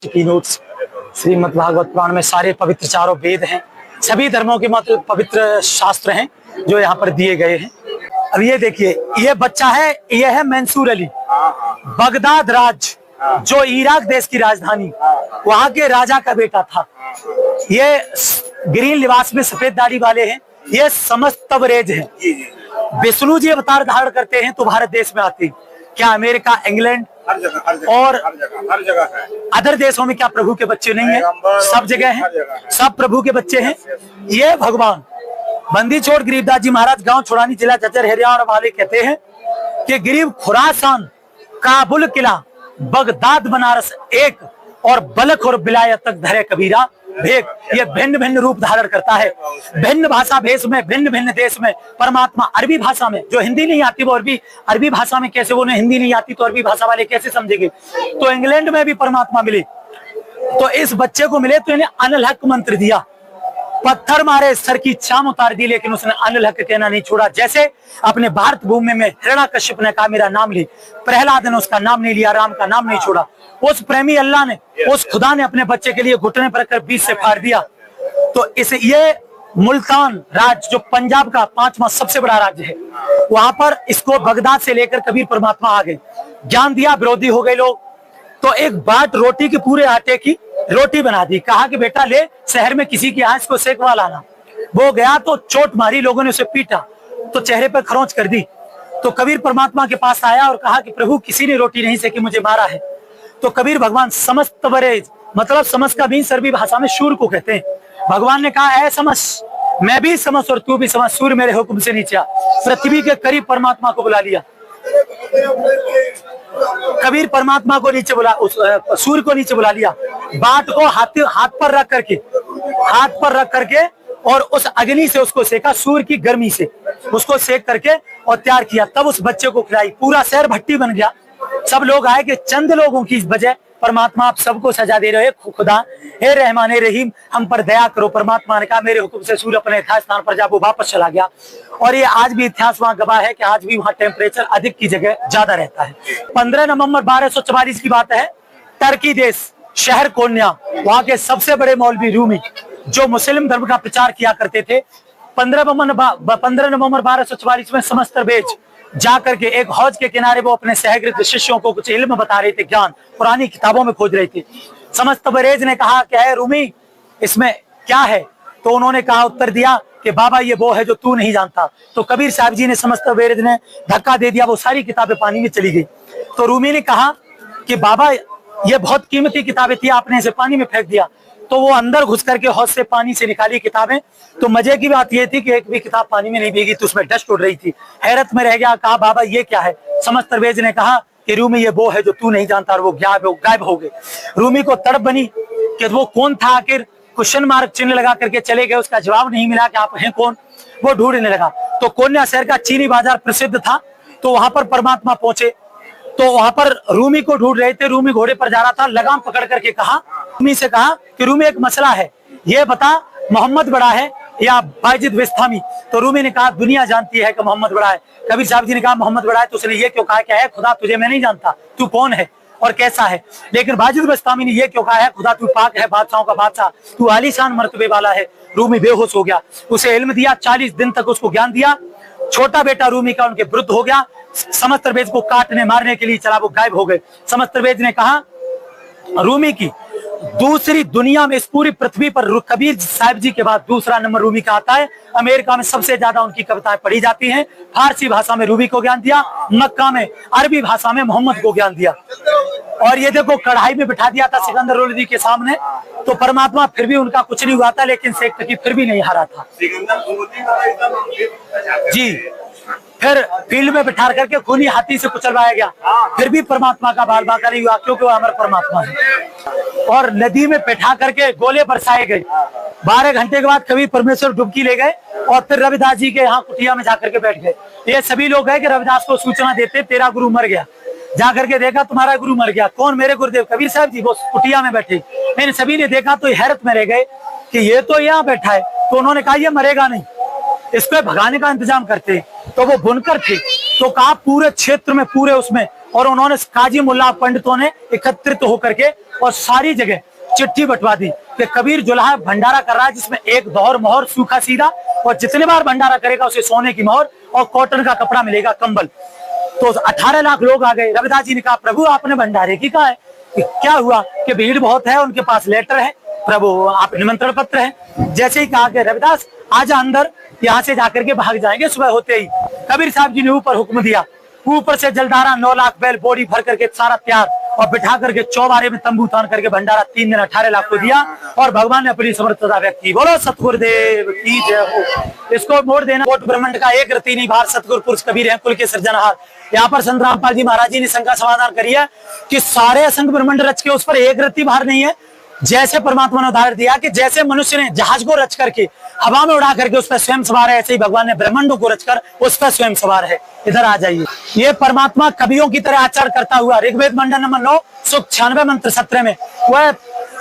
की नोट्स श्रीमद् भागवत पुराण में सारे पवित्र चारों वेद हैं, सभी धर्मों के मतलब पवित्र शास्त्र हैं जो यहाँ पर दिए गए हैं। अब ये देखिए, ये बच्चा है, ये है मंसूर अली, बगदाद राज जो इराक देश की राजधानी, वहां के राजा का बेटा था। ये ग्रीन लिबास में सफेद दाढ़ी वाले हैं, ये समस्त तबरेज हैं। विष्णु जी अवतार धारण करते हैं तो भारत देश में आते हैं। क्या अमेरिका, इंग्लैंड और हर जगह है। अदर देशों में क्या प्रभु के बच्चे नहीं है? सब जगह हैं, सब प्रभु के बच्चे हैं। ये भगवान बंदी छोड़ गरीबदास जी महाराज गांव छोड़ानी जिला चचर हरियाणा वाले कहते हैं कि गरीब खुरासान, काबुल किला, बगदाद बनारस एक, और बलख और बिलायत तक धरे कबीरा भेद। ये भिन्न भिन्न रूप धारण करता है, भिन्न भाषा भेष में, भिन्न भिन्न देश में। परमात्मा अरबी भाषा में, जो हिंदी नहीं आती वो अरबी भाषा में कैसे, वो हिंदी नहीं आती तो अरबी भाषा वाले कैसे समझेंगे? तो इंग्लैंड में भी परमात्मा मिले, तो इस बच्चे को मिले तो इन्हें अनिल हक मंत्र दिया। पत्थर मारे सर की चाम उतार दी, लेकिन उसने अनिल हक कहना नहीं छोड़ा। जैसे अपने भारत भूमि में हिरण्याकश्यप ने कहा मेरा नाम ले, प्रहलाद ने उसका नाम नहीं लिया, राम का नाम नहीं छोड़ा। उस प्रेमी अल्लाह ने, उस खुदा ने अपने बच्चे के लिए घुटने पर कर बीच से फाड़ दिया। तो ये मुल्तान राज्य जो पंजाब का 5वां सबसे बड़ा राज्य है, वहां पर इसको बगदाद से लेकर कबीर परमात्मा आ गए, ज्ञान दिया, विरोधी हो गए लोग। तो एक बाट रोटी के पूरे आटे की रोटी बना दी, कहा कि बेटा ले शहर में किसी की आंच को सेकवा लाना। वो गया तो चोट मारी, लोगों ने उसे पीटा तो चेहरे पर खरोंच कर दी। तो कबीर परमात्मा के पास आया और कहा कि प्रभु किसी ने रोटी नहीं सेकी, मुझे मारा है। तो कबीर भगवान समस्त तबरेज, मतलब समस्त का भी अरबी भाषा में सूर को कहते हैं। भगवान ने कहा ऐ समस, मैं भी समस और तू भी समस, सूर्य मेरे हुक्म से नीचे आ। पृथ्वी के करीब परमात्मा को बुला लिया, कबीर परमात्मा को नीचे बुला, सूर्य को नीचे बुला लिया। बाट को हाथ पर रख करके और उस अग्नि से उसको सेका, सूर्य की गर्मी से उसको सेक करके और तैयार किया। तब उस बच्चे को खिलाई, पूरा शहर भट्टी बन गया। सब लोग आए कि चंद लोगों की बजाय परमात्मा आप सबको सजा दे रहे हो, खुदा हे रहमान हे रहीम हम पर दया करो। परमात्मा ने कहा मेरे हुक्म से सूर्य अपने यथार्थ स्थान पर जा, वो वापस चला गया। और ये आज भी इतिहास वहां गवाह है कि आज भी वहां टेम्परेचर अधिक की जगह ज्यादा रहता है। 15 नवंबर 1244 की बात है, टर्की देश शहर कोन्या, वहां के सबसे बड़े मौलवी रूमी जो मुस्लिम धर्म का प्रचार किया करते थे, 15 नवंबर 1244 में समस्त बेच जाकर के एक हौज के किनारे वो अपने सहकृत शिष्यों को कुछ इल्म बता रहे थे, ज्ञान पुरानी किताबों में खोज रहे थे। समस्त बरेज ने कहा क्या है रूमी, इसमें क्या है? तो उन्होंने कहा, उत्तर दिया कि बाबा ये वो है जो तू नहीं जानता। तो कबीर साहब जी ने, समस्त बरेज ने धक्का दे दिया, वो सारी किताबें पानी में चली गई। तो रूमी ने कहा कि बाबा ये बहुत कीमती किताबें थी, आपने इसे पानी में फेंक दिया। तो वो अंदर घुस करके हौज से पानी से निकाली किताबें। तो मजे की बात ये थी कि एक भी किताब पानी में नहीं भीगी, तो उसमें डस्ट उड़ रही थी। हैरत में रह गया, कहा बाबा ये क्या है? समस्त तरवेज ने कहा कि रूमी ये वो है जो तू नहीं जानता, और वो गायब हो गए। रूमी को तड़प बनी कि वो कौन था आखिर, क्वेश्चन मार्क चिन्ह लगा करके चले गए, उसका जवाब नहीं मिला कि आप हैं कौन। वो ढूंढने लगा, तो कोन्या शहर का चीनी बाजार प्रसिद्ध था, तो वहां पर परमात्मा पहुंचे। तो वहां पर रूमी को ढूंढ रहे थे, रूमी घोड़े पर जा रहा था, लगाम पकड़ करके कहा, रूमी से कहा कि रूमी एक मसला है, ये बता मोहम्मद बड़ा है या बायजिद विस्तामी? तो रूमी ने कहा दुनिया जानती है कि मोहम्मद बड़ा है। कबीर साहब जी ने कहा मोहम्मद बड़ा है, तो उसने ये क्यों कहा क्या है खुदा तुझे मैं नहीं जानता, तू कौन है और कैसा है? लेकिन बायजिद विस्तामी ने ये क्यों कहा है खुदा तू पाक है, बादशाहों का बादशाह, तू आलीशान मर्तबे वाला है। रूमी बेहोश हो गया, उसे इल्म दिया, 40 दिन तक उसको ज्ञान दिया। छोटा बेटा रूमी का उनके विरुद्ध हो गया, समस्त तरवेज को काटने मारने के लिए चला, वो गायब हो गए। समस्त तरवेज ने कहा रूमी की दूसरी दुनिया में, इस पूरी पृथ्वी पर कबीर साहिब जी के बाद दूसरा नंबर रूमी का आता है। अमेरिका में सबसे ज्यादा उनकी कविताएं पढ़ी जाती हैं। फारसी भाषा में रूमी को ज्ञान दिया, मक्का में अरबी भाषा में मोहम्मद को ज्ञान दिया। और ये देखो कढ़ाई में बिठा दिया था सिकंदर लोदी के सामने, तो परमात्मा फिर भी उनका कुछ नहीं हुआ था, लेकिन शेख तकी फिर भी नहीं हारा था जी। फिर फील्ड में बिठा करके खूनी हाथी से कुचलवाया गया, फिर भी परमात्मा का बाल बाका नहीं हुआ, क्योंकि वो अमर परमात्मा है। और नदी में बैठा करके गोले बरसाए गए। 12 घंटे के बाद कभी परमेश्वर डुबकी ले गए और फिर रविदास जी के यहाँ कुटिया में जाकर के बैठ गए। ये सभी लोग हैं कि रविदास को सूचना देते तेरा गुरु मर गया, जाकर के देखा तुम्हारा गुरु मर गया। कौन? मेरे गुरुदेव कबीर साहब जी, वो कुटिया में बैठे। मैंने सभी ने देखा तो हैरत में रह गए कि ये तो यहाँ बैठा है। तो उन्होंने कहा ये मरेगा नहीं, इसको भगाने का इंतजाम करते। तो वो बुनकर थे, तो कहा पूरे क्षेत्र में, पूरे उसमें, और उन्होंने काजी मुल्ला पंडितों ने एकत्रित होकर के और सारी जगह चिट्ठी बंटवा दी कि कबीर जुलाहा भंडारा कर रहा है, जिसमें एक दोहर मोहर सूखा सीधा, और जितने बार भंडारा करेगा उसे सोने की मोहर और कॉटन का कपड़ा मिलेगा, कंबल। तो 18 लाख लोग आ गए। रविदास जी ने कहा, प्रभु आपने भंडारे की कहा है? क्या हुआ कि भीड़ बहुत है, उनके पास लेटर है, प्रभु आप निमंत्रण पत्र है। जैसे ही कहा कि रविदास आजा अंदर, यहाँ से जाकर के भाग जाएंगे सुबह होते ही। कबीर साहब जी ने ऊपर हुक्म दिया, ऊपर से जलधारा 9 लाख बैल बोरी भर करके सारा तैयार और बिठा करके चौबारे में तंबू तान करके भंडारा 3 दिन 18 लाख को दिया, और भगवान ने अपनी समर्थता व्यक्त की। बोलो सतगुरुदेव की जय हो। इसको मोड़ देना, कोट ब्रह्मांड का एक रति नहीं भार, सतगुरु पुरुष कबीर है कुल के सृजनहार। यहाँ पर संत रामपाल जी महाराज जी ने शंका समाधान करी है कि सारे असंख्य ब्रह्मांड रच के उस पर एक रति भार नहीं है। जैसे परमात्मा ने उदाहरण दिया कि जैसे मनुष्य ने जहाज को रच करके हवा में उड़ा करके उस पर स्वयं सवार है, ऐसे ही भगवान ने ब्रह्मांडों को रचकर उस पर स्वयं सवार है। इधर आ जाइए। ये परमात्मा कवियों की तरह आचरण करता हुआ ऋग्वेद मंडल नंबर 9 सूक्त 96 मंत्र 17 में वह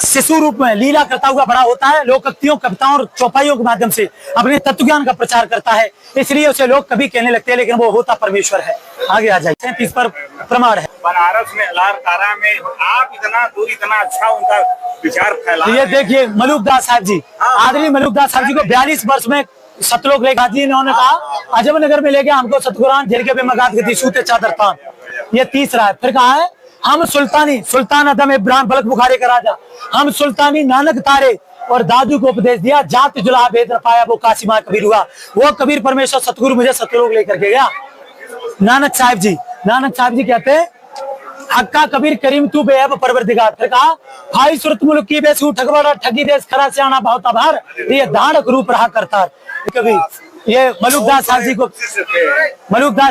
शिशु रूप में लीला करता हुआ बड़ा होता है। लोकोक्तियों, कविताओं और चौपाइयों के माध्यम से अपने तत्व ज्ञान का प्रचार करता है, इसलिए उसे लोग कभी कहने लगते हैं, लेकिन वो होता परमेश्वर है। आगे आ जाइए। 37 पर प्रमाण है। बनारस में लारकारा में आप इतना दूर इतना अच्छा उनका विचार फैला। ये देखिए मलुकदास साहब जी, आदरणीय मलुकदास साहब जी को 42 वर्ष में सतलोक लेखा जी इन्होंने कहा, अजब नगर में ले गया हमको सतगुरान, झिल के बेमगात गति सूते चादर तान। ये तीसरा है। फिर कहा है, हम सुल्तानी सुल्तान अदम इब्राहिम बलक बुखारे का राजा, हम सुल्तानी नानक तारे, और दादू को उपदेश दिया, जात जुलाहा भेद न पाया वो काशी मां कबीर हुआ। वो कबीर परमेश्वर सतगुरु मुझे सतलोक लेकर के गया। नानक साहिब जी कहते हैं, हक्का कबीर करीम तू बेअब परवरदिगार। फिर कहा, भाई सुरत मुल्क की बेसू ठगवाड़ा ठगी देश खरा सियाना बहुत आभार, ये दानक रूप रहा करतार। कभी ये मलुकदास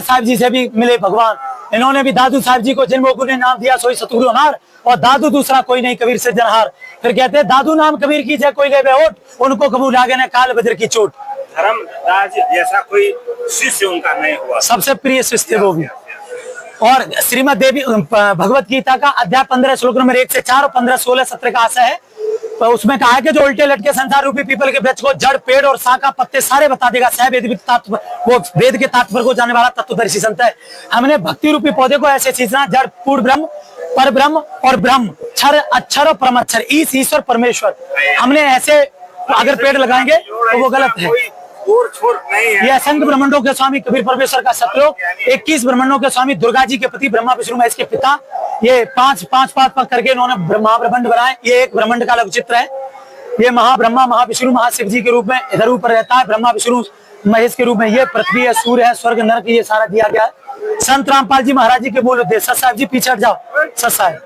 साहब जी से भी मिले भगवान। इन्होंने भी दादू साहब जी को जिन लोगों ने नाम दिया सोई सतगुरु हमार, और दादू दूसरा कोई नहीं कबीर से जनहार। फिर कहते हैं, दादू नाम कबीर की जय कोई ले बेहोट, उनको कबूल आगे ने काल बद्र की चोट। धर्मदास जैसा कोई शिष्य उनका नहीं हुआ, सबसे प्रिय शिष्य वो भी। और श्रीमद देवी भगवत गीता का अध्याय 15 श्लोक नंबर 1 से 4 और 15, 16, 17 का आशय है। तो उसमें कहा है कि जो उल्टे लटके संसार रूपी पीपल के वृक्ष को जड़, पेड़ और शाखा, पत्ते सारे बता देगा, सह वेद तात्व, वो वेद के तात्पर्य को जाने वाला तत्वदर्शी संत है। हमने भक्ति रूपी पौधे को ऐसे सींचना, जड़ पूर्ण ब्रह्म, पर ब्रह्म और ब्रह्म, क्षर अक्षर और परमक्षर, ईश्वर परमेश्वर। हमने ऐसे अगर पेड़ लगाएंगे तो वो गलत है। ये असंख्य ब्रह्मांडों के स्वामी कबीर परमेश्वर का सतलोक, 21 ब्रह्मांडों के स्वामी दुर्गा जी के पति ब्रह्मा विष्णु महेश के पिता, ये पांच पग करके इन्होंने महाब्रह्मांड बनाए। ये एक ब्रह्मांड का लघु चित्र है। ये महाब्रह्मा, महाविष्णु, महाशिव जी के रूप में इधर ऊपर रहता है, ब्रह्मा विष्णु महेश के रूप में। ये पृथ्वी है, सूर्य है, स्वर्ग नरक, ये सारा दिया गया है। संत रामपाल जी महाराज जी के मूल उद्देश्य, साहब जी पीछे हट जाओ, साहब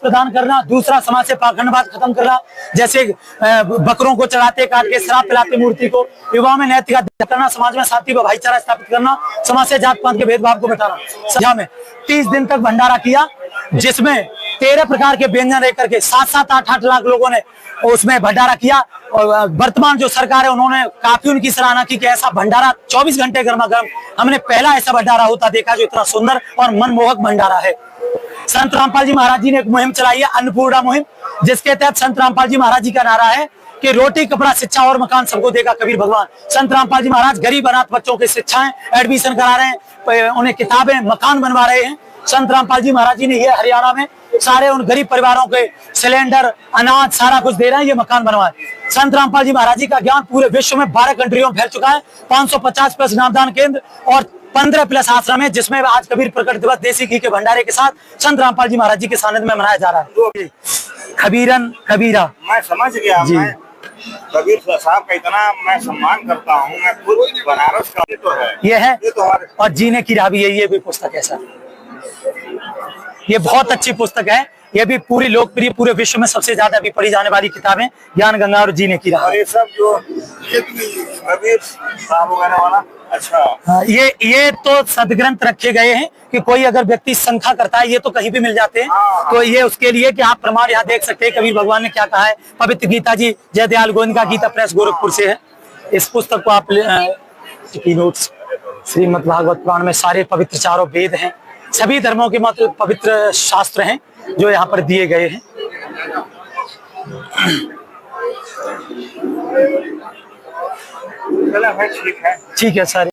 प्रदान करना, दूसरा समाज से पाखंडवाद खत्म करना, जैसे बकरों को चढ़ाते काट के शराब पिलाते मूर्ति को, युवाओं में नैतिकता करना, समाज में शांति व भाईचारा स्थापित करना, समाज से जात पात के भेदभाव को मिटाना। सभा में 30 दिन तक भंडारा किया, जिसमें 13 प्रकार के व्यंजन रह करके 7-7, 8-8 लाख लोगों ने उसमें भंडारा किया। और वर्तमान जो सरकार है उन्होंने काफी उनकी सराहना की कि ऐसा भंडारा 24 घंटे गर्मा गर्म, हमने पहला ऐसा भंडारा होता देखा जो इतना सुंदर और मनमोहक भंडारा है। संत रामपाल जी महाराज जी ने एक मुहिम चलाई है, अन्नपूर्णा मुहिम, जिसके तहत संत रामपाल जी महाराज जी का नारा है कि रोटी, कपड़ा, शिक्षा और मकान सबको देगा कबीर भगवान। संत रामपाल जी महाराज गरीब अनाथ बच्चों की शिक्षाएं, एडमिशन करा रहे हैं, उन्हें किताबें, मकान बनवा रहे हैं। संत रामपाल जी महाराज जी ने ये हरियाणा में सारे उन गरीब परिवारों के सिलेंडर, अनाज सारा कुछ दे रहे हैं, ये मकान बनवाए। संत रामपाल जी महाराज जी का ज्ञान पूरे विश्व में 12 कंट्रियों में फैल चुका है। 550 प्लस नामदान केंद्र और 15 प्लस आश्रम है, जिसमें आज कबीर प्रकट दिवस देसी घी के भंडारे के साथ संत रामपाल जी महाराज जी के सानिध्य में मनाया जा रहा है। खबीरन कबीरा, मैं समझ गया। जी। मैं कबीर साहब का इतना मैं सम्मान करता हूँ। मैं खुद बनारस का तो है, ये है तो और जीने की राह भी है। ये भी पुस्तक है सर, ये बहुत अच्छी पुस्तक है। ये भी पूरी लोकप्रिय, पूरे विश्व में सबसे ज्यादा भी पढ़ी जाने वाली किताबें, ज्ञान गंगा और जीने की राह। और ये सब जो कबीर साहब वगैरह वाला, अच्छा ये तो सदग्रंथ रखे गए हैं कि कोई अगर व्यक्ति शंका करता है, ये तो कहीं भी मिल जाते हैं। तो ये उसके लिए कि आप प्रमाण यहाँ देख सकते हैं कबीर भगवान ने क्या कहा है। पवित्र गीता जी जय दयाल गोविंद गीता प्रेस गोरखपुर से है। इस पुस्तक को आप नोट्स, श्रीमद् भागवत पुराण में सारे पवित्र चारों वेद हैं, सभी धर्मों के मात्र पवित्र शास्त्र हैं जो यहाँ पर दिए गए हैं। ठीक है सर।